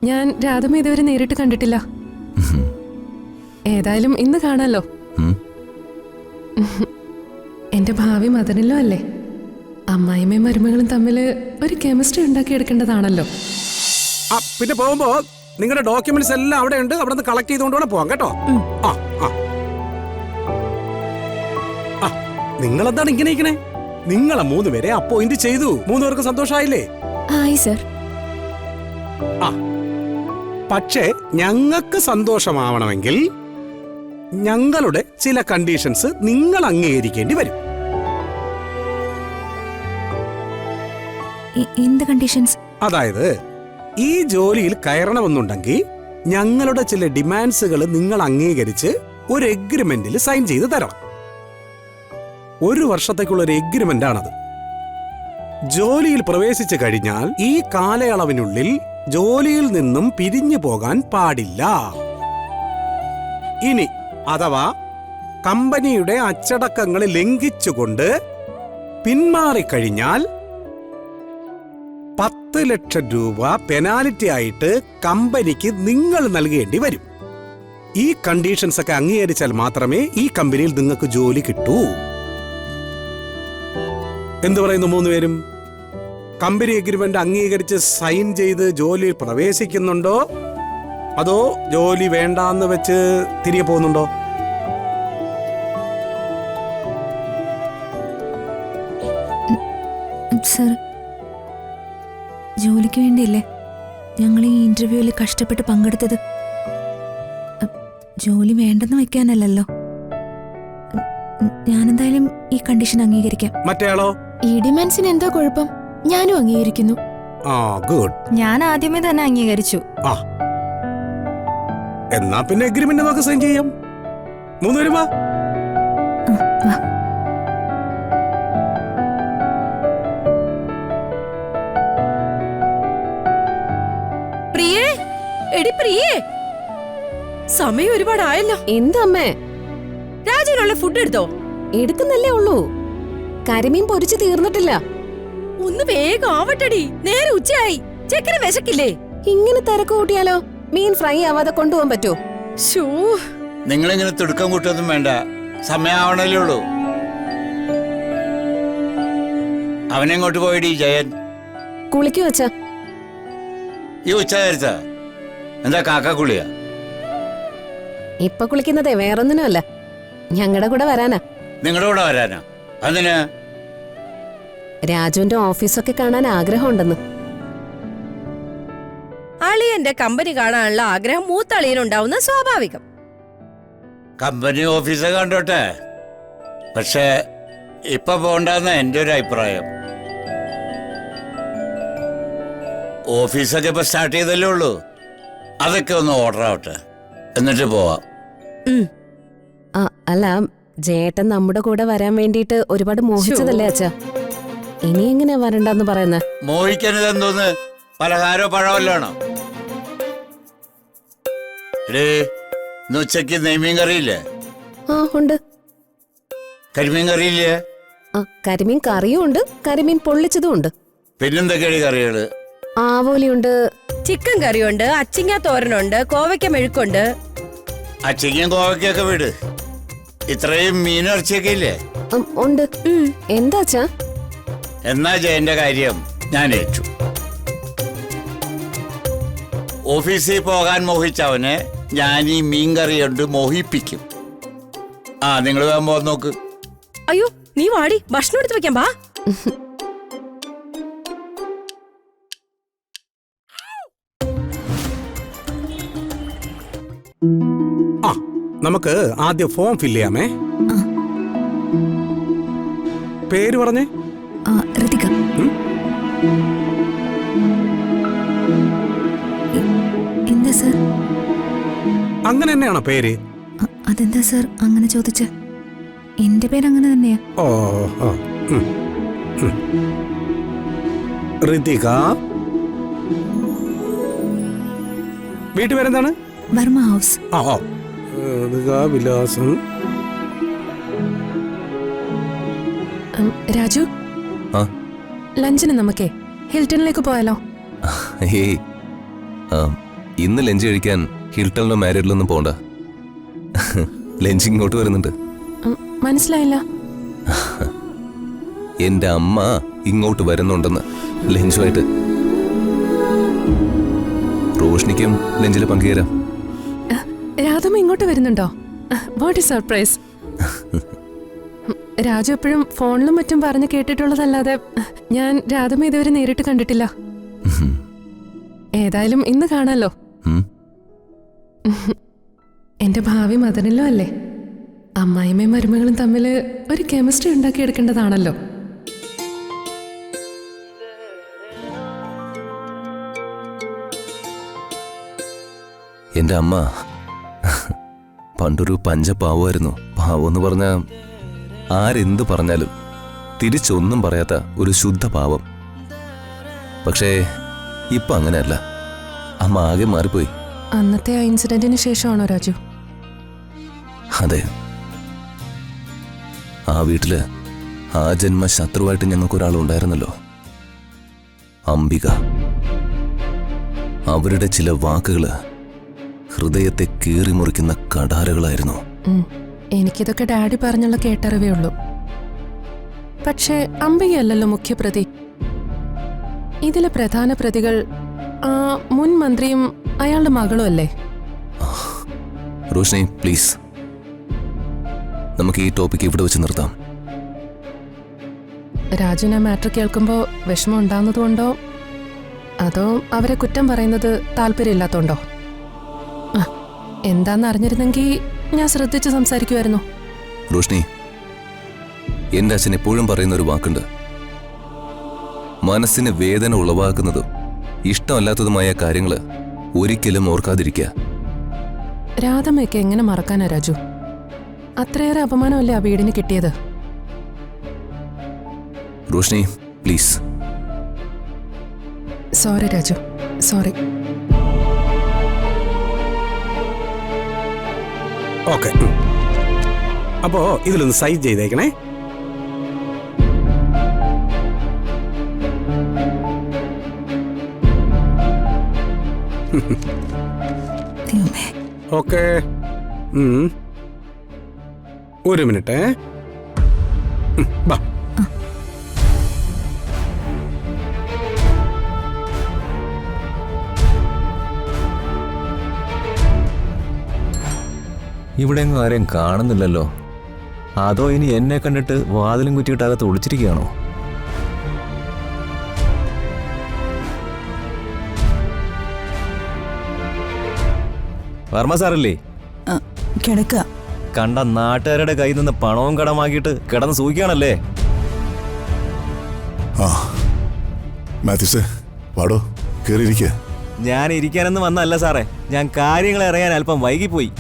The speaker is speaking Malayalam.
ഞാൻ രാധമ്മ ഇതുവരെ നേരിട്ട് കണ്ടിട്ടില്ല. ഏതായാലും ഇന്ന് കാണാലോ. എന്റെ ഭാവി മദനിലോ അല്ലേ? അമ്മായിമ്മയും മരുമകളും തമ്മിൽ ഒരു കെമിസ്ട്രി ഉണ്ടാക്കിയെടുക്കേണ്ടതാണല്ലോ. പിന്നെ പോകുമ്പോ നിങ്ങളുടെ ഡോക്യുമെന്റ്സ് എല്ലാം അവിടെ ഉണ്ട്. അവിടെ നിന്ന് കളക്ട് ചെയ്തുകൊണ്ട് വേണം പോവാം കേട്ടോ. നിങ്ങളെന്താണ് ഇങ്ങനെ ഇരിക്കണേ? നിങ്ങളെ 3 പേരെ അപ്പോയിന്റ് ചെയ്തു. 3 പേർക്ക് സന്തോഷമായില്ലേ? പക്ഷേ ഞങ്ങൾക്ക് സന്തോഷമാവണമെങ്കിൽ ഞങ്ങളുടെ ചില കണ്ടീഷൻസ് നിങ്ങൾ അംഗീകരിക്കേണ്ടി വരും. എന്ത് കണ്ടീഷൻസ്? അതായത് ഈ ജോലിയിൽ കയറണമെന്നുണ്ടെങ്കിൽ ഞങ്ങളുടെ ചില ഡിമാൻഡ്സുകൾ നിങ്ങൾ അംഗീകരിച്ച് ഒരു എഗ്രിമെന്റിൽ സൈൻ ചെയ്ത് തരണം. 1 വർഷത്തേക്കുള്ള ഒരു എഗ്രിമെന്റ് ആണത്. ജോലിയിൽ പ്രവേശിച്ചു കഴിഞ്ഞാൽ ഈ കാലയളവിനുള്ളിൽ ജോലിയിൽ നിന്നും പിരിഞ്ഞു പോകാൻ പാടില്ല. ഇനി അഥവാ കമ്പനിയുടെ അച്ചടക്കങ്ങൾ ലംഘിച്ചുകൊണ്ട് പിന്മാറിക്കഴിഞ്ഞാൽ 10 ലക്ഷം രൂപ പെനാൽറ്റി ആയിട്ട് കമ്പനിക്ക് നിങ്ങൾ നൽകേണ്ടി വരും. ഈ കണ്ടീഷൻസ് ഒക്കെ അംഗീകരിച്ചാൽ മാത്രമേ ഈ കമ്പനിയിൽ നിങ്ങൾക്ക് ജോലി കിട്ടൂ. എന്തു പറയുന്നു 3 പേരും? കമ്പനി എഗ്രിമെന്റ് അംഗീകരിച്ച് സൈൻ ചെയ്ത് ജോലിയിൽ പ്രവേശിക്കുന്നുണ്ടോ അതോ ജോലി വേണ്ടാന്ന് വെച്ച് തിരികെ പോകുന്നുണ്ടോ? സർ, ജോലിക്ക് വേണ്ടിയല്ലേ ഞങ്ങൾ ഈ ഇന്റർവ്യൂവിൽ കഷ്ടപ്പെട്ട് പങ്കെടുത്തത്. ജോലി വേണ്ടെന്ന് വെക്കാനല്ലല്ലോ. ഞാനെന്തായാലും ഈ കണ്ടീഷൻ അംഗീകരിക്കാം. മറ്റേയാളോ? ഈ ഡിമാൻഡ്സിന് എന്താ കുഴപ്പം? ഞാനും അംഗീകരിക്കുന്നു. ഗുഡ്. ഞാൻ ആദ്യമേ തന്നെ അംഗീകരിച്ചു. എന്നാ പിന്നെ എഗ്രിമെന്റ് നമുക്ക് സൈൻ ചെയ്യാം. 3 പേരും വാ. പ്രിയേ, എടി പ്രിയേ, സമയം ഒരുപാടായല്ലോ. എന്തമ്മേ? രാജുവിനുള്ള ഫുഡ് എടുത്തോ? എടുക്കുന്നല്ലേ ഉള്ളൂ. കരിമീൻ പൊരിച്ചു തീർന്നിട്ടില്ല. ഒന്ന് വേഗം ആവട്ടടി, നേരെ ഉച്ചയായി. ചെക്കന് വിശക്കില്ലേ? ഇങ്ങനെ തിരക്ക് കൂട്ടിയാലോ? മീൻ ഫ്രൈ ആവാതെ കൊണ്ടുപോകാൻ പറ്റോ? നിങ്ങളിങ്ങനെ തിടുക്കം കൂട്ടൊന്നും വേണ്ട, സമയാവണല്ലേ ഉള്ളൂ. അവനെങ്ങോട്ട് പോയിടി ജയൻ? കുളിക്കു വച്ച ഈ ഉച്ച നേരത്ത എന്താ കാക്കക്കുളിയാ? ഇപ്പൊ കുളിക്കുന്നതേ വേറൊന്നിനും അല്ല, ഞങ്ങളുടെ കൂടെ വരാനാ. നിങ്ങളുടെ കൂടെ വരാനാ? അതിന് രാജുവിന്റെ ഓഫീസൊക്കെ കാണാൻ ആഗ്രഹമുണ്ടെന്ന്. അളിയന്റെ കമ്പനി കാണാനുള്ള ആഗ്രഹം മൂത്തളിയനുണ്ടാവുന്ന സ്വാഭാവികം. കമ്പനി ഓഫീസ് കണ്ടോട്ടെ, പക്ഷെ ഇപ്പൊ പോണ്ടെന്ന എന്റെ ഒരു അഭിപ്രായം. ഓഫീസൊക്കെ ഇപ്പൊ സ്റ്റാർട്ട് ചെയ്തല്ലേ ഉള്ളൂ, അതൊക്കെ ഒന്ന് ഓർഡർ ആവട്ടെ, എന്നിട്ട് പോവാം. അല്ല, ജേട്ടൻ നമ്മുടെ കൂടെ വരാൻ വേണ്ടിട്ട് ഒരുപാട് മോഹിച്ചതല്ലേ അച്ഛാ? ഇനി എങ്ങനെയാ വരണ്ടെന്ന് പറയുന്നത്? മോഹിക്കണത് എന്തോന്ന്? പലഹാരോ പഴമല്ലാണോ? ഇന്ന് ഉച്ചക്ക് നെയ്മീൻ കറിയില്ലേ? ഉണ്ട്. കരിമീൻ കറിയില്ലേ? കരിമീൻ കറിയും ഉണ്ട്, കരിമീൻ പൊള്ളിച്ചതും ഉണ്ട്. പിന്നെന്തൊക്കെയാണ് കറികള്? ആവോലിയുണ്ട്, ചിക്കൻ കറിയുണ്ട്, അച്ചിങ്ങ തോരനുണ്ട്, കോവയ്ക്ക മെഴുക്കുണ്ട്. അച്ചിങ്ങയും കോവയ്ക്കൊക്കെ വിട്, ഇത്രയും മീനിറച്ചിയൊക്കെ ഇല്ലേ? ഉണ്ട്. എന്താച്ചാ? എന്നാ ജയന്റെ കാര്യം ഞാൻ ഏറ്റു. ഓഫീസിൽ പോകാൻ മോഹിച്ചവനെ ഞാൻ ഈ മീൻകറി കൊണ്ട് മോഹിപ്പിക്കും. നിങ്ങൾ വേഗം നോക്ക്. അയ്യോ, നീ വാടി, ഭക്ഷണം എടുത്ത് വെക്കാം. വാ. നമുക്ക് ആദ്യം ഫോം ഫില്ല് ചെയ്യാമേ. പേര് പറഞ്ഞേ? ഋതിക. എന്താ സർ? അങ്ങനെ തന്നെയാണോ പേര്? അതെന്താ സർ അങ്ങനെ ചോദിച്ച? എന്റെ പേര് അങ്ങനെ തന്നെയാ. ഋതിക. വീട്ടുപേരെന്താണ്? വർമ്മ ഹൗസ്. വിലാസം. രാജു, ലഞ്ചിന് നമുക്കേ ഹിൽട്ടണിലേക്ക് പോയാലോ? ഇന്ന് ലഞ്ച് കഴിക്കാൻ ഹിൽട്ടണിലോ മാരിഡിലൊന്നും പോണ്ട. ലഞ്ച് ഇങ്ങോട്ട് വരുന്നുണ്ട്. മനസ്സിലായില്ല. എന്റെ അമ്മ ഇങ്ങോട്ട് വരുന്നുണ്ടെന്ന് ലഞ്ചുമായിട്ട്. റോഷ്നിക്കും ലഞ്ചിൽ പങ്കുചേരാം. രാധമ്മ ഇങ്ങോട്ട് വരുന്നുണ്ടോ? What is surprise. രാജു എപ്പോഴും ഫോണിലും മറ്റും പറഞ്ഞു കേട്ടിട്ടുള്ളതല്ലാതെ ഞാൻ രാധമ്മ ഇതുവരെ നേരിട്ട് കണ്ടിട്ടില്ല. ഏതായാലും ഇന്ന് കാണാലോ. എന്റെ ഭാവി മദനിലോ അല്ലേ? അമ്മായിമ്മയും മരുമകളും തമ്മിൽ ഒരു കെമിസ്ട്രി ഉണ്ടാക്കിയെടുക്കേണ്ടതാണല്ലോ. എന്റെ അമ്മ പണ്ടൊരു പഞ്ചപാവമായിരുന്നു. പാവമെന്ന് പറഞ്ഞ ആരെന്ത് പറഞ്ഞാലും തിരിച്ചൊന്നും പറയാത്ത ഒരു ശുദ്ധ പാവം. പക്ഷേ ഇപ്പൊ അങ്ങനെയല്ല. അമ്മ ആകെ മാറിപ്പോയി. അന്നത്തെ ആ ഇൻസിഡന്റിന് ശേഷമാണോ രാജു? അതെ. ആ വീട്ടില് ആ ജന്മ ശത്രുവായിട്ട് ഞങ്ങൾക്കൊരാളുണ്ടായിരുന്നല്ലോ, അംബിക. അവരുടെ ചില വാക്കുകള് ഹൃദയത്തെ കീറിമുറിക്കുന്ന കടാരകളായിരുന്നു. എനിക്കിതൊക്കെ ഡാഡി പറഞ്ഞുള്ള കേട്ടറിവേ ഉള്ളൂ. പക്ഷേ അംബികയല്ലല്ലോ മുഖ്യപ്രതി. ഇതിലെ പ്രധാന പ്രതികൾ ആ മുൻ മന്ത്രിയും അയാളുടെ മകളും അല്ലേ? റോഷ്നി പ്ലീസ്, നമുക്ക് ഈ ടോപ്പിക് ഇവിടെ വെച്ച് നിർത്താം. രാജുവിന് ആ മാറ്റർ കേൾക്കുമ്പോൾ വിഷമം ഉണ്ടാകുന്നതുകൊണ്ടോ അതോ അവരെ കുറ്റം പറയുന്നത് താല്പര്യമില്ലാത്തോണ്ടോ? എന്താന്ന് അറിഞ്ഞിരുന്നെങ്കിൽ ഞാൻ ശ്രദ്ധിച്ച് സംസാരിക്കുമായിരുന്നു. റോഷ്നി, എന്റെ അച്ഛൻ എപ്പോഴും പറയുന്ന ഒരു വാക്കുണ്ട്. മനസ്സിന് വേദന ഉളവാക്കുന്നതും ഇഷ്ടമല്ലാത്തതുമായ കാര്യങ്ങള് ഒരിക്കലും ഓർക്കാതിരിക്കുക. രാധമ്മയൊക്കെ എങ്ങനെ മറക്കാനാ രാജു? അത്രയേറെ അപമാനമല്ലേ ആ വീടിന് കിട്ടിയത്. Roshni please. Sorry Raju, sorry. Okay, അപ്പോ ഇതിലൊന്ന് സൈൻ ചെയ്തേക്കണേ. ഓക്കെ, ഒരു മിനിറ്റ്. ബാ. ഇവിടെ എങ്ങും ആരെയും കാണുന്നില്ലല്ലോ. അതോ ഇനി എന്നെ കണ്ടിട്ട് വാതിലും കുറ്റിയിട്ട് അകത്ത് ഒളിച്ചിരിക്കുകയാണോ? വർമ്മ സാറല്ലേ? കിടക്കുക. കണ്ട നാട്ടുകാരുടെ കയ്യിൽ നിന്ന് പണവും കടമാക്കിയിട്ട് കിടന്ന് സൂഹിക്കുകയാണല്ലേ? ആ മാത്യൂസേ, വാടോ, കേറിയിരിക്കുക. ഞാൻ ഇരിക്കാനൊന്നും വന്നല്ല സാറേ, ഞാൻ കാര്യങ്ങൾ അറിയാൻ അല്പം വൈകിപ്പോയി.